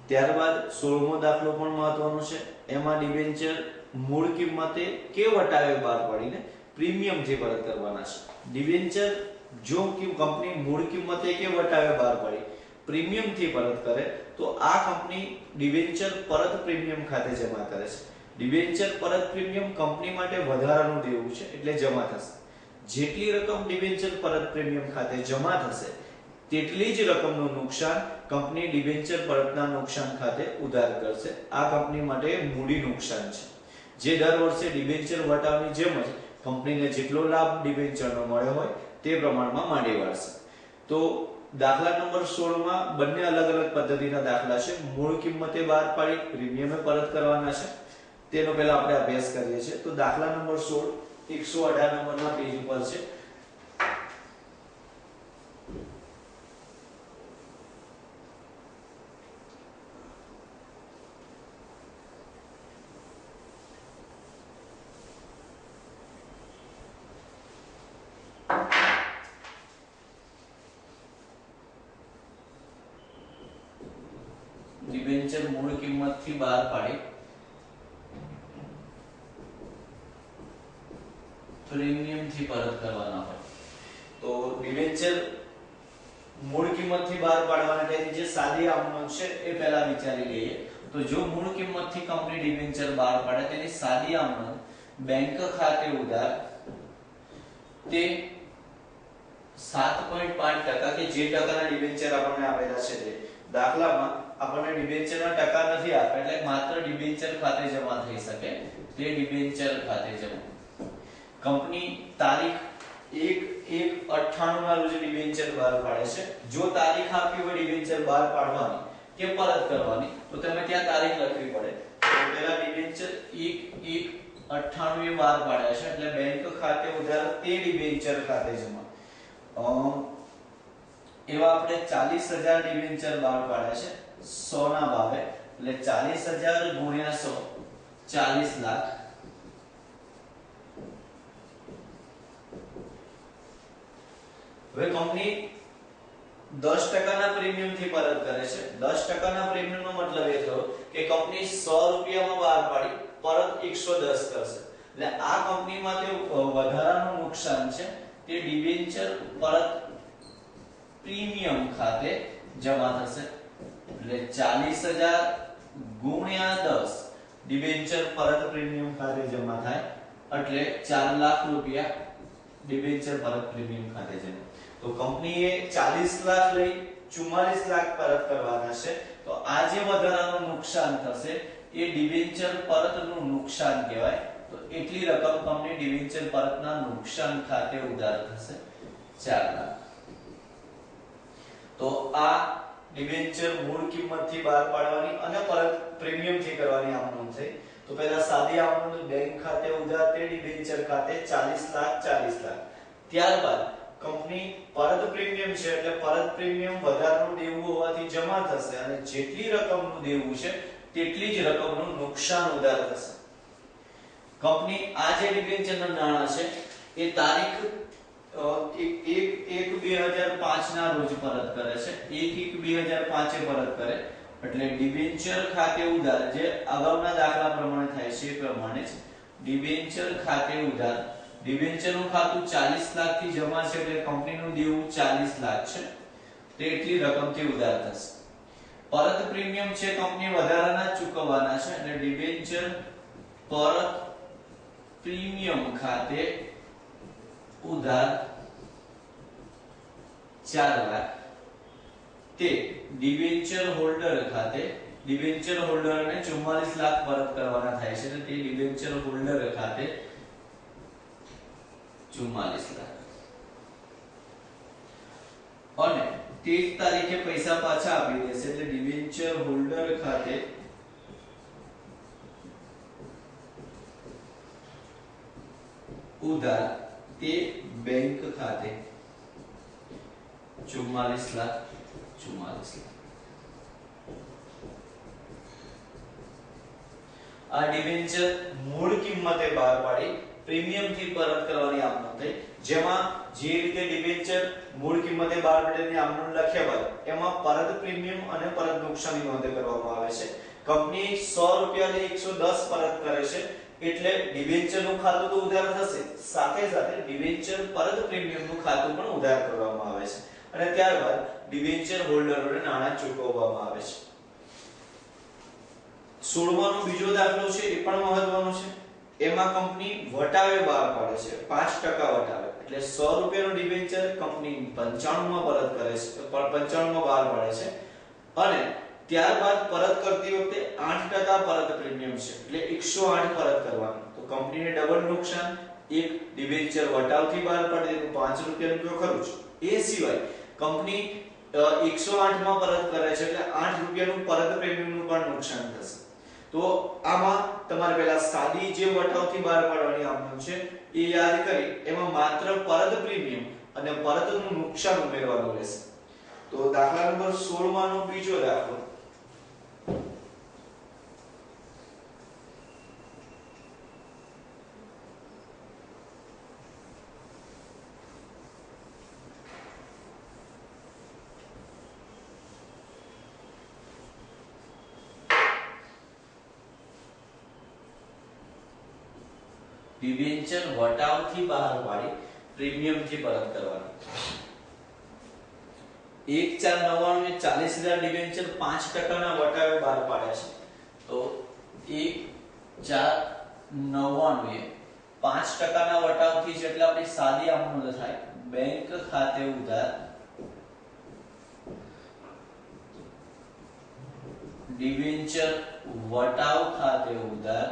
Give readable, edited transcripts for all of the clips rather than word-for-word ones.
ત્યારબાદ 16મો દાખલો પણ મહત્વનો છે. એમાં ડિબેન્ચર મૂળ કિંમતે કે વટાવે બહાર પાડીને પ્રીમિયમ થી પરત કરવાના છે. ડિબેન્ચર જો કંપની મૂળ કિંમતે કે વટાવે બહાર પાડી પ્રીમિયમ થી પરત કરે તો આ કંપની ડિબેન્ચર પરત પ્રીમિયમ ખાતે જમા કરે છે. ડિબેન્ચર પરત પ્રીમિયમ કંપની માટે વધારાનું દેવું છે એટલે જમા થશે. જેટલી રકમ ડિબેન્ચર પરત પ્રીમિયમ ખાતે જમા થશે તેટલી જ રકમનું નુકસાન કંપની ડિબેન્ચર પરતના નુકસાન ખાતે ઉધાર કરશે. આ કંપની માટે મૂડી નુકસાન છે, જે દર વર્ષે ડિબેન્ચર વટાવની જેમ જ કંપનીને જેટલો લાભ ડિબેન્ચરનો મળ્યો હોય તે પ્રમાણમાં માંડી વાળશે. તો દાખલા નંબર 16 માં બંને અલગ અલગ પદ્ધતિના દાખલા છે. મૂળ કિંમતે બહાર પાડી પ્રીમિયમે પરત કરવાના છે. તેનો પહેલા આપણે અભ્યાસ કરીએ છીએ. તો દાખલા નંબર 16 118 નંબરના પેજ ઉપર છે. ડિબેન્ચર મૂળ કિંમતથી બહાર પાડી પ્રીમિયમ થી પરત કરવાના હોય. તો ડિબેન્ચર મૂળ કિંમતથી બહાર પાડવા માટેની જે સાદી આમનોંધ છે એ પહેલા વિચારી લઈએ. તો જો મૂળ કિંમતથી કંપની ડિબેન્ચર બહાર પાડે તેની સાદી આમનોંધ બેંક ખાતે ઉધાર તે 7.5% કે જે ટકાના ડિબેન્ચર આપણને આપેલા છે તે દાખલામાં આપણને ડિબેન્ચરના ટકા નથી આપ્યા એટલે માત્ર ડિબેન્ચર ખાતે જમા થઈ શકે. તે ડિબેન્ચર ખાતે જમા કંપની તારીખ 1/1/98 ના રોજ ડિબેન્ચર બહાર પાડે છે. જો તારીખ આપી હોય ડિબેન્ચર બહાર પાડવાની કે પરત કરવાની તો તમે ત્યાં તારીખ લખવી પડે. તો પહેલા ડિબેન્ચર 1/1/98 બહાર પાડ્યા છે એટલે બેંક ખાતે ઉધાર તે ડિબેન્ચર ખાતે જમા. એવા આપણે 40000 ડિબેન્ચર બહાર પાડ્યા છે 100 ના ભાવે એટલે 40000 ગુણ્યા 100 40 લાખ. હવે કંપની 10% ના પ્રીમિયમ થી પરત કરે છે. 10% ના પ્રીમિયમ નો મતલબ એ થયો કે કંપની 100 રૂપિયામાં બહાર પાડી પરત 110 કરશે. એટલે આ કંપની માટે વધારાનું નુકસાન છે તે ડિબેન્ચર પરત પ્રીમિયમ ખાતે જમા થશે. એટલે 40000 ગુણ્યા 10 ડિબેન્ચર પરત પ્રીમિયમ ખાતે જમા થાય એટલે 4 લાખ રૂપિયા ડિબેન્ચર પરત પ્રીમિયમ ખાતે જમા. તો કંપનીએ 40 લાખ લઈ 44 લાખ પરત કરવાના છે. તો આ જે વધારાનું નુકસાન થશે એ ડિબેન્ચર પરતનું નુકસાન કહેવાય. તો એટલી રકમ કંપની ડિબેન્ચર પરતના નુકસાન ખાતે ઉધાર થશે 4 લાખ. તો આ ડિબેન્ચર મૂળ કિંમતથી બહાર પાડવાની અને પરત પ્રીમિયમ થી કરવાની આમનોંધ થઈ. તો પહેલા સાદી આમનોંધ બેંક ખાતે ઉધાર તે ડિબેન્ચર ખાતે 40 લાખ 40 લાખ. ત્યારબાદ કંપની પરત પ્રીમિયમ છે એટલે પરત પ્રીમિયમ વધારાનું દેવું હોવાથી જમા થશે અને જેટલી રકમનું દેવું છે તેટલી જ રકમનું નુકસાન ઉધાર થશે. કંપની આ જે ડિબેન્ચરના નાણાં છે એ તારીખ 1/1/2005 ના રોજ પરત કરે છે. 1/1/2005 પરત કરે એટલે ડિબેન્ચર ખાતે ઉધાર જે અગાઉના દાખલા પ્રમાણે થાય છે એ પ્રમાણે જ ડિબેન્ચર ખાતે ઉધાર ડિબેન્ચરનું ખાતું 40 લાખ થી જમા છે એટલે કંપનીનું દેવું 40 લાખ છે તે એટલી રકમથી ઉધાર થશે. પરત પ્રીમિયમ છે કંપની વધારાના ચૂકવવાના છે એટલે ડિબેન્ચર પરત પ્રીમિયમ ખાતે ઉધાર 4 લાખ તે ડિબેન્ચર હોલ્ડર ખાતે ડિબેન્ચર હોલ્ડરને 44 લાખ પરત કરવાના થાય છે એટલે તે ડિબેન્ચર હોલ્ડર ખાતે 44 લાખ અને તે જ તારીખે પૈસા પાછા આપી દેશે એટલે ડિબેન્ચર હોલ્ડર ખાતે ઉધાર તે બેંક ખાતે 44 લાખ 44 લાખ. આ ડિબેન્ચર મૂળ કિંમતે બહાર પાડી પ્રીમિયમ થી પરત કરવાની આમનોંધ થઈ જેમાં જે રીતે ડિબેન્ચર મૂળ કિંમતે 12 ની આમનું લખ્યા બાદ એમાં પરત પ્રીમિયમ અને પરત નુકસાનની નોંધ કરવામાં આવે છે. કંપની 100 રૂપિયાને 110 પરત કરે છે એટલે ડિબેન્ચર નું ખાતું તો ઉધાર થશે, સાથે સાથે ડિબેન્ચર પરત પ્રીમિયમ નું ખાતું પણ ઉધાર કરવામાં આવે છે અને ત્યારબાદ ડિબેન્ચર હોલ્ડરોને નાણાં ચૂકવવામાં આવે છે. 16નો બીજો દાખલો છે, એ પણ મહત્વનો છે. એમાં કંપની વટાવે બહાર પાડે છે 5% વટાવે, એટલે 100 રૂપિયાનો ડિબેન્ચર કંપની 95 માં પરત કરે છે, 95 માં બહાર પાડે છે અને ત્યારબાદ પરત કરતી વખતે 8% પરત પ્રીમિયમ છે એટલે 108 પરત કરવાનું. તો કંપનીને ડબલ નુકસાન, એક ડિબેન્ચર વટાવથી બહાર પાડે તો 5 રૂપિયાનો કયો ખર્ચ, એ સિવાય કંપની 108 માં પરત કરે છે એટલે 8 રૂપિયાનું પરત પ્રીમિયમનું પણ નુકસાન થશે. તો આમાં તમારે પહેલા સાદી જે વટાવથી બહાર પાડવાની આમનું છે એ યાદ કરી એમાં માત્ર પરત પ્રીમિયમ અને પરતનું નુકસાન ઉમેરવાનું રહેશે. તો દાખલા નંબર 16 માંનો બીજો દાખલો, ડિબેન્ચર વટાવથી બહાર પાડી પ્રીમિયમથી પરત કરવાનું. 1/4/99 40,000 ડિબેન્ચર 5% ના વટાવે બહાર પાડ્યા છે. તો 1/4/99 5% ના વટાવથી છે એટલે આપણી સાદી આમનું થાય બેંક ખાતે ઉધાર ડિબેન્ચર વટાવ ખાતે ઉધાર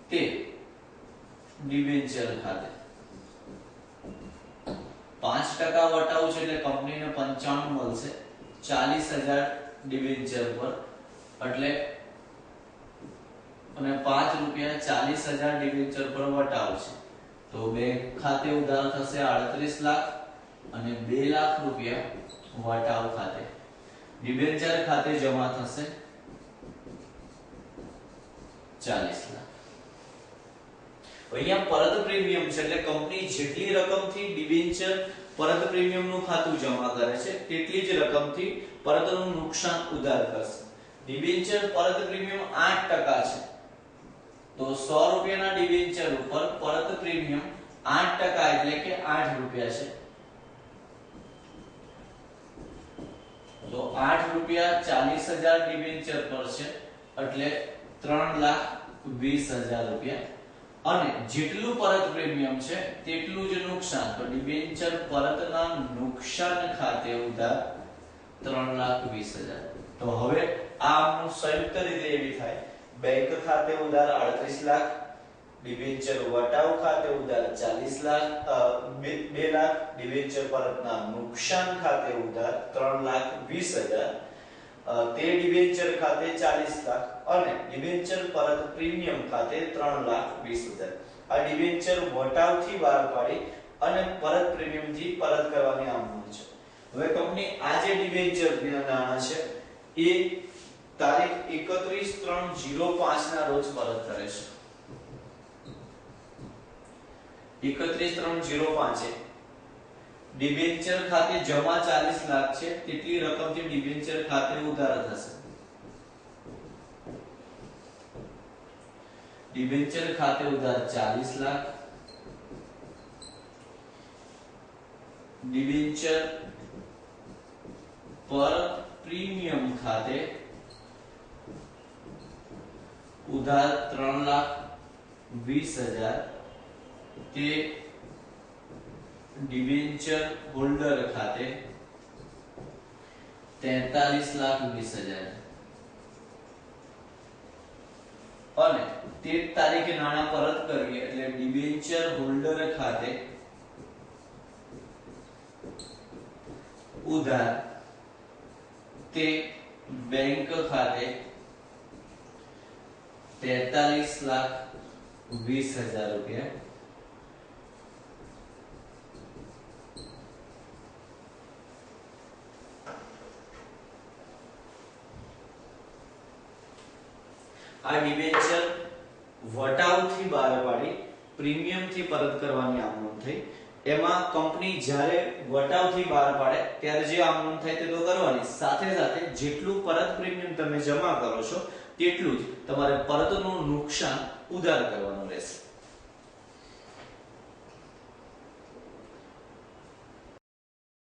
તે ડિબેન્ચર ખાતે 5% વટાવ છે એટલે કંપનીને 95 મળશે 40,000 ડિબેન્ચર પર એટલે અને 5 રૂપિયા 40,000 ડિબેન્ચર પર વટાવ છે તો બેંક ખાતે ઉધાર થશે 38 લાખ અને 2 લાખ રૂપિયા વટાવ ખાતે ડિબેન્ચર ખાતે જમા થશે 40 લાખ. અહીંયા પરત પ્રીમિયમ છે એટલે કંપની જેટલી રકમથી ડિબેન્ચર પરત પ્રીમિયમનું ખાતું જમા કરે છે તેટલી જ રકમથી પરતનું નુકસાન ઉધાર કરશે. ડિબેન્ચર પરત પ્રીમિયમ 8% છે તો 100 રૂપિયાના ડિબેન્ચર ઉપર પરત પ્રીમિયમ 8% એટલે કે 8 રૂપિયા છે. તો 8 રૂપિયા 40,000 ડિબેન્ચર પર છે એટલે 3,20,000 રૂપિયા અને જેટલું પરત પ્રીમિયમ છે તેટલું જ નુકસાન. તો ડિબેન્ચર પરતના નુકસાન ખાતે ઉધાર 3,20,000. તો હવે આ આમનું સંયુક્ત રીતે એવી થાય બેંક ખાતે ઉધાર 38 લાખ, ડિબેન્ચર વટાવ ખાતે ઉધાર 40 લાખ 2 લાખ, ડિબેન્ચર પરતના નુકસાન ખાતે ઉધાર 3,20,000, તે ડિબેન્ચર ખાતે 40 લાખ અને ડિબેન્ચર પરત પ્રીમિયમ ખાતે 3,20,000. આ ડિબેન્ચર વટાવથી બહાર પાડી અને પરત પ્રીમિયમથી પરત કરવાની આમનું છે. હવે કંપની આ જે ડિબેન્ચર નાણાં છે એ તારીખ 31/3/05 ના રોજ પરત કરે છે. 31/3/05 ડિબેન્ચર ખાતે જમા 40 લાખ છે તેટલી રકમથી ડિબેન્ચર ખાતે ઉધાર થશે. ડિબેન્ચર ખાતે ઉધાર 40 લાખ, ડિબેન્ચર પર પ્રીમિયમ ખાતે ઉધાર 3,20,000, તે ડિબેન્ચર હોલ્ડર ખાતે 43,20,000 અને તે તારીખે નાણાં પરત કરીએ એટલે ડિબેન્ચર હોલ્ડર ખાતે ઉધાર તે બેંક ખાતે 43,20,000 રૂપિયા આ ડિબેન્ચર વટાવથી બહાર પાડી પ્રીમિયમથી પરત કરવાની આમ નોંધ થઈ. એમાં કંપની જ્યારે વટાવથી બહાર પાડે ત્યારે જે આમ નોંધ થાય તે તો કરવાની, સાથે સાથે જેટલું પરત પ્રીમિયમ તમે જમા કરો છો તેટલું જ તમારે પરતનું નુકસાન ઉધાર કરવાનું રહેશે.